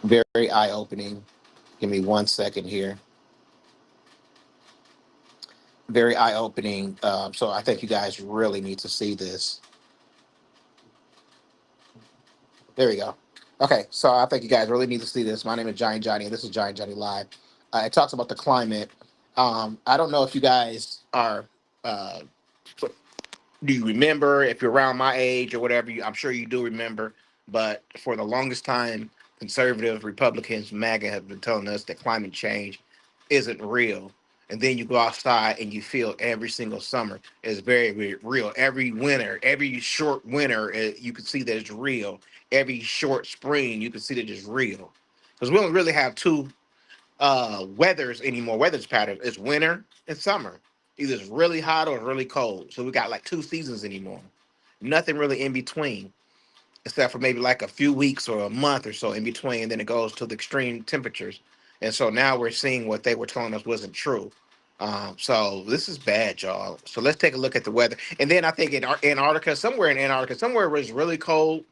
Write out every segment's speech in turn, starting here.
Very eye-opening. Give me 1 second here. Very eye-opening. So I think you guys really need to see this. There we go. Okay, so I think you guys really need to see this. My name is Giant Johnny, and this is Giant Johnny Live. It talks about the climate. I don't know if you guys are. Uh, do you remember? If you're around my age or whatever, I'm sure you do remember. But for the longest time, conservative Republicans, MAGA, have been telling us that climate change isn't real. And then you go outside and you feel every single summer is very, very real. Every winter, every short winter, you can see that it's real. Every short spring, you can see that it's real. Because we don't really have two weathers anymore. Weather's pattern is winter and summer. Either it's really hot or it's really cold. So we got like two seasons anymore. Nothing really in between, except for maybe like a few weeks or a month or so in between. And then it goes to the extreme temperatures. And so now we're seeing what they were telling us wasn't true. So this is bad, y'all. So let's take a look at the weather. And then I think in Antarctica, somewhere where it's really cold,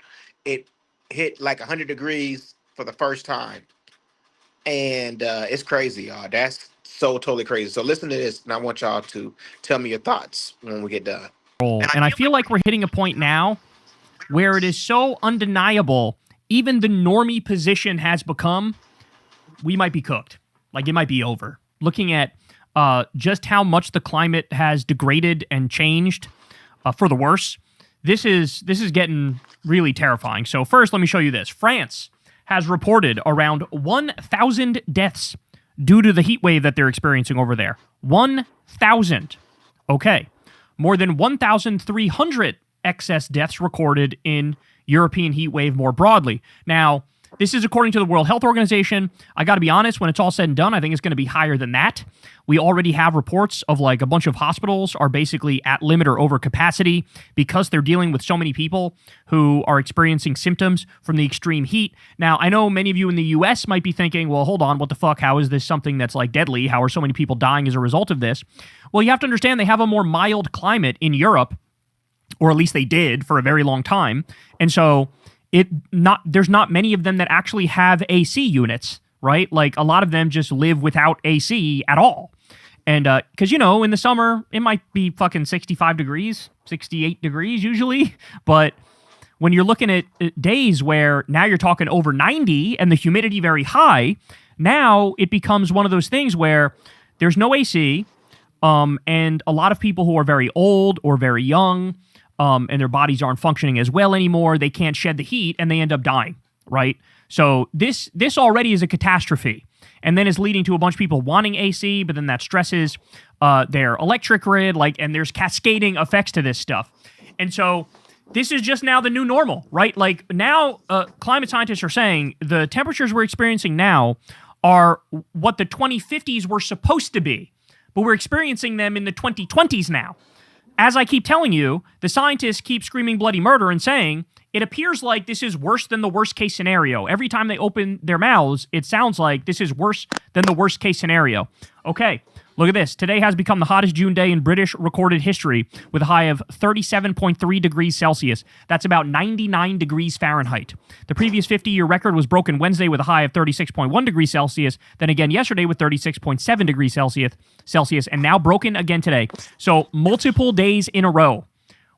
it hit like 100 degrees for the first time. And it's crazy, y'all. That's so totally crazy. So listen to this, and I want y'all to tell me your thoughts when we get done. And I feel like we're hitting a point now where it is so undeniable, even the normie position has become, we might be cooked. Like, it might be over. Looking at just how much the climate has degraded and changed for the worse, this is getting really terrifying. So first, let me show you this. France has reported around 1,000 deaths due to the heat wave that they're experiencing over there. 1,000. Okay. More than 1,300 excess deaths recorded in European heat wave more broadly. Now, this is according to the World Health Organization. I got to be honest, when it's all said and done, I think it's going to be higher than that. We already have reports of like a bunch of hospitals are basically at limit or over capacity because they're dealing with so many people who are experiencing symptoms from the extreme heat. Now, I know many of you in the US might be thinking, well, hold on, what the fuck? How is this something that's like deadly? How are so many people dying as a result of this? Well, you have to understand they have a more mild climate in Europe, or at least they did for a very long time. And so there's not many of them that actually have AC units, right? Like, a lot of them just live without AC at all. And because, in the summer, it might be fucking 65 degrees, 68 degrees usually. But when you're looking at days where now you're talking over 90 and the humidity very high, now it becomes one of those things where there's no AC, and a lot of people who are very old or very young, and their bodies aren't functioning as well anymore, they can't shed the heat, and they end up dying, right? So this already is a catastrophe, and then is leading to a bunch of people wanting AC, but then that stresses their electric grid, and there's cascading effects to this stuff. And so this is just now the new normal, right? Like, now climate scientists are saying the temperatures we're experiencing now are what the 2050s were supposed to be, but we're experiencing them in the 2020s now. As I keep telling you, the scientists keep screaming bloody murder and saying, it appears like this is worse than the worst case scenario. Every time they open their mouths, it sounds like this is worse than the worst case scenario. Okay, look at this. Today has become the hottest June day in British recorded history with a high of 37.3 degrees Celsius. That's about 99 degrees Fahrenheit. The previous 50-year record was broken Wednesday with a high of 36.1 degrees Celsius, then again yesterday with 36.7 degrees Celsius, and now broken again today. So multiple days in a row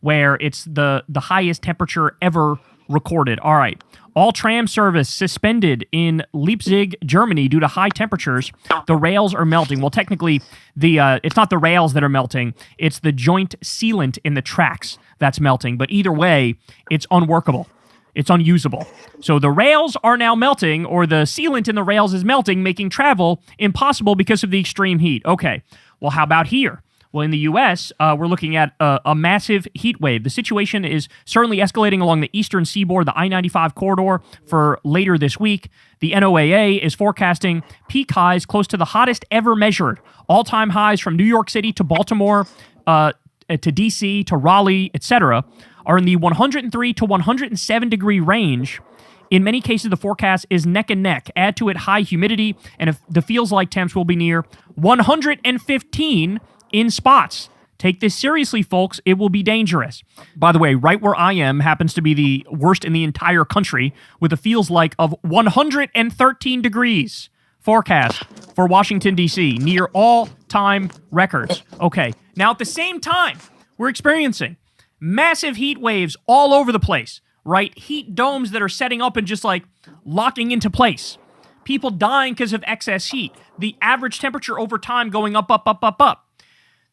where it's the highest temperature ever recorded. All right. All tram service suspended in Leipzig, Germany due to high temperatures. The rails are melting. Well, technically, it's not the rails that are melting. It's the joint sealant in the tracks that's melting. But either way, it's unworkable. It's unusable. So the rails are now melting, or the sealant in the rails is melting, making travel impossible because of the extreme heat. Okay. Well, how about here? Well, in the U.S., we're looking at a massive heat wave. The situation is certainly escalating along the eastern seaboard, the I-95 corridor, for later this week. The NOAA is forecasting peak highs close to the hottest ever measured. All-time highs from New York City to Baltimore, to D.C., to Raleigh, etc., are in the 103 to 107 degree range. In many cases, the forecast is neck and neck. Add to it high humidity, and the feels like temps will be near 115 in spots. Take this seriously, folks. It will be dangerous. By the way, right where I am happens to be the worst in the entire country with a feels like of 113 degrees forecast for Washington, D.C., near all-time records. Okay, now at the same time, we're experiencing massive heat waves all over the place, right? Heat domes that are setting up and just like locking into place. People dying because of excess heat. The average temperature over time going up, up, up, up, up.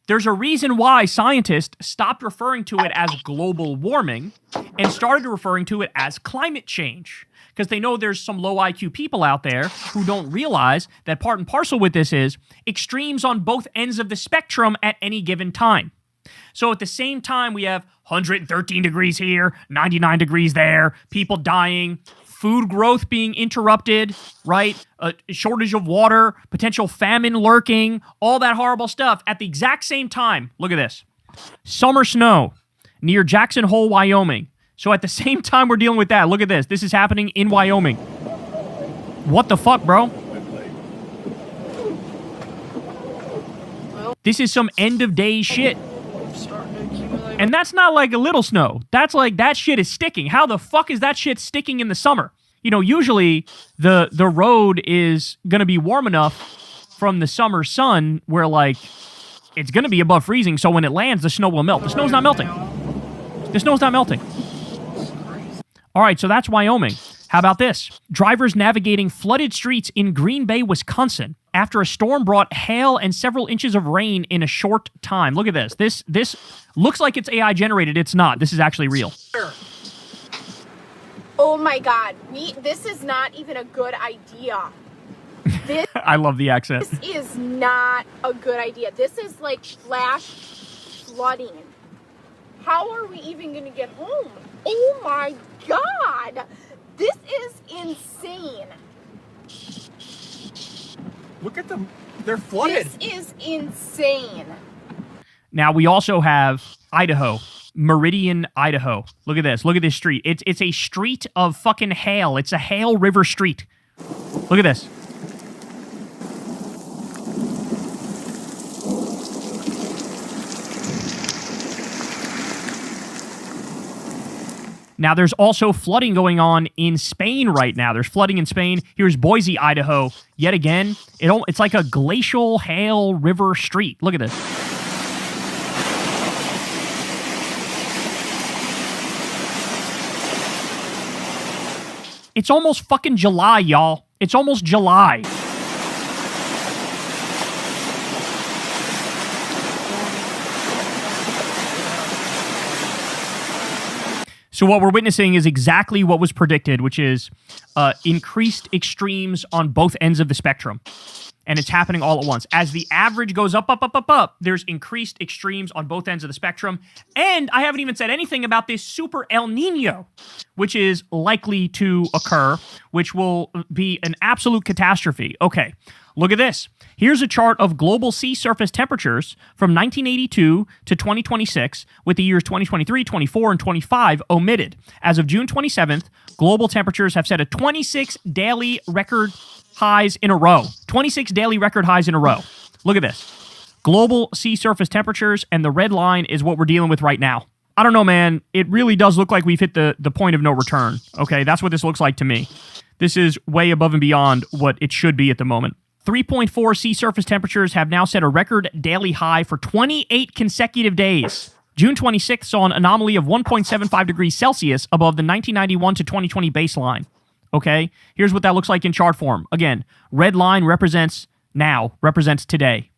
There's a reason why scientists stopped referring to it as global warming and started referring to it as climate change. Because they know there's some low IQ people out there who don't realize that part and parcel with this is extremes on both ends of the spectrum at any given time. So at the same time, we have 113 degrees here, 99 degrees there, people dying, food growth being interrupted, right? A shortage of water, potential famine lurking, all that horrible stuff. At the exact same time, look at this. Summer snow near Jackson Hole, Wyoming. So at the same time we're dealing with that, look at this. This is happening in Wyoming. What the fuck, bro? This is some end of day shit. And that's not like a little snow. That's like, that shit is sticking. How the fuck is that shit sticking in the summer? You know, usually the road is going to be warm enough from the summer sun where, like, it's going to be above freezing, so when it lands, the snow will melt. The snow's not melting. The snow's not melting. All right, so that's Wyoming. How about this? Drivers navigating flooded streets in Green Bay, Wisconsin, after a storm brought hail and several inches of rain in a short time. Look at this. This looks like it's AI generated. It's not. This is actually real. Oh my God. This is not even a good idea. This I love the accent. This is not a good idea. This is like flash flooding. How are we even going to get home? Oh my God. This is insane. Look at them. They're flooded. This is insane. Now, we also have Idaho, Meridian, Idaho. Look at this. Look at this street. It's a street of fucking hail. It's a hail river street. Look at this. Now, there's also flooding going on in Spain right now. There's flooding in Spain. Here's Boise, Idaho. Yet again, it's like a glacial hail river street. Look at this. It's almost fucking July, y'all. It's almost July. So what we're witnessing is exactly what was predicted, which is increased extremes on both ends of the spectrum. And it's happening all at once. As the average goes up, up, up, up, up, there's increased extremes on both ends of the spectrum. And I haven't even said anything about this super El Nino, which is likely to occur, which will be an absolute catastrophe. Okay, look at this. Here's a chart of global sea surface temperatures from 1982 to 2026, with the years 2023, 24, and 25 omitted. As of June 27th, global temperatures have set a 26 daily record highs in a row. 26 daily record highs in a row. Look at this. Global sea surface temperatures, and the red line is what we're dealing with right now. I don't know, man. It really does look like we've hit the point of no return. Okay, that's what this looks like to me. This is way above and beyond what it should be at the moment. 3.4 sea surface temperatures have now set a record daily high for 28 consecutive days. June 26th saw an anomaly of 1.75 degrees Celsius above the 1991 to 2020 baseline. Okay, here's what that looks like in chart form. Again, red line represents now, represents today.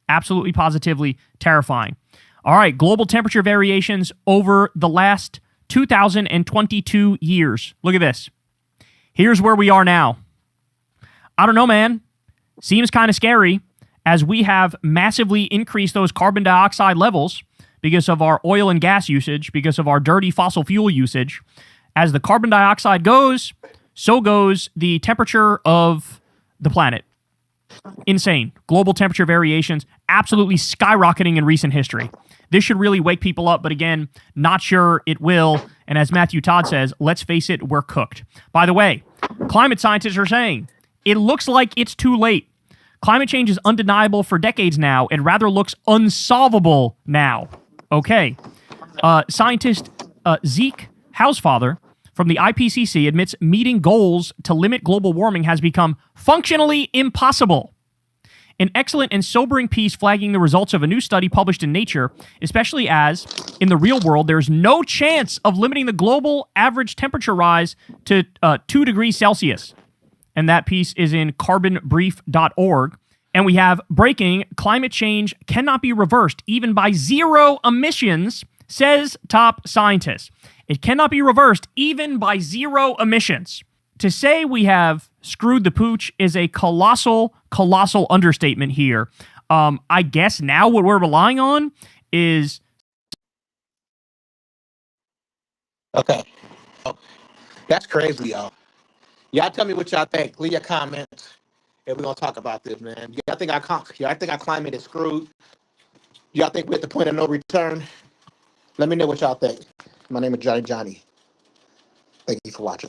Absolutely, positively terrifying. All right, global temperature variations over the last 2022 years. Look at this. Here's where we are now. I don't know, man. Seems kind of scary as we have massively increased those carbon dioxide levels because of our oil and gas usage, because of our dirty fossil fuel usage. As the carbon dioxide goes, so goes the temperature of the planet. Insane. Global temperature variations absolutely skyrocketing in recent history. This should really wake people up, but again, not sure it will. And as Matthew Todd says, let's face it, we're cooked. By the way, climate scientists are saying it looks like it's too late. Climate change is undeniable for decades now. It rather looks unsolvable now. Okay. Scientist Zeke Housefather from the IPCC admits meeting goals to limit global warming has become functionally impossible. An excellent and sobering piece flagging the results of a new study published in Nature, especially as, in the real world, there's no chance of limiting the global average temperature rise to 2 degrees Celsius. And that piece is in carbonbrief.org. And we have breaking: climate change cannot be reversed even by zero emissions, says top scientist. It cannot be reversed even by zero emissions. To say we have screwed the pooch is a colossal understatement here. I guess now what we're relying on is... Okay. That's crazy, y'all. Y'all tell me what y'all think. Leave your comments, and we're gonna talk about this, man. Y'all think our climate is screwed? Y'all think we're at the point of no return? Let me know what y'all think. My name is Johnny. Thank you for watching.